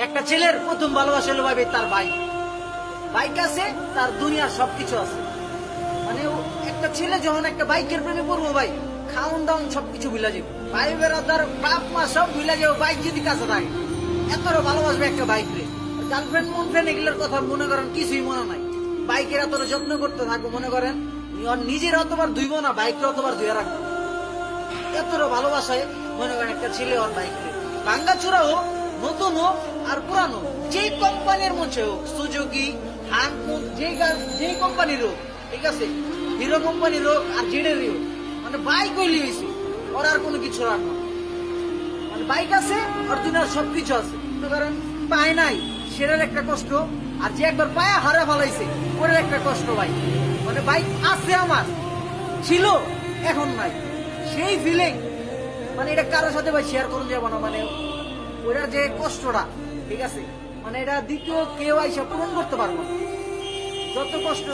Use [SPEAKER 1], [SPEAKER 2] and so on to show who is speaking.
[SPEAKER 1] একটা ছেলের প্রথম ভালোবাসা হলো ভাই তার বাইক। বাইক আছে, তার দুনিয়ার সবকিছু আছে। মানে একটা ছেলে যখন একটা বাইকের প্রেমে পড়বো ভাই, খাউন দাউন সবকিছু ভুলা যাবে, ভাই বেড়াদার বাপ মা সব ভুলা যাবে, বাইক যদি কাছে থাকে। এতটা ভালোবাসবে একটা বাইক রে। গার্লফ্রেন্ড মন ফ্রেন্ড এগুলোর কথা মনে করেন কিছুই মনে নাই। বাইকের এতটা যত্ন করতে থাকবো, মনে করেন নিজের অতবার ধুইব না, বাইকের অতবার ধুয়ে রাখবো। এতটা ভালোবাসায় মনে করেন একটা ছেলে ওর বাইক রে। ভাঙ্গা চূড়া হোক, নতুন হোক আর পুরানো, যে কোম্পানির মধ্যে হোক, সুজুকি যে কোম্পানির হোক, ঠিক আছে, হিরো কোম্পানির হোক আর জেডেরই হোক, মানে বাইক হইলে হয়েছে, ওর আর কোনো কিছু রাখবো না। মানে বাইক আছে আর দুনিয়ার সবকিছু আছে, কারণ পায় নাই সেটার একটা কষ্ট, আর যে একবার পায়া হারা ফেলাইছে ওটার একটা কষ্ট ভাই। মানে বাইক আছে আমার, ছিল, এখন নাই, সেই ফিলিং মানে এটা কারোর সাথে ভাই শেয়ার করুন যাবো না। মানে ওটার যে কষ্টটা, ঠিক আছে, মানে এটা দ্বিতীয় কেউ আইসা পূরণ করতে পারবো না, যত কষ্ট।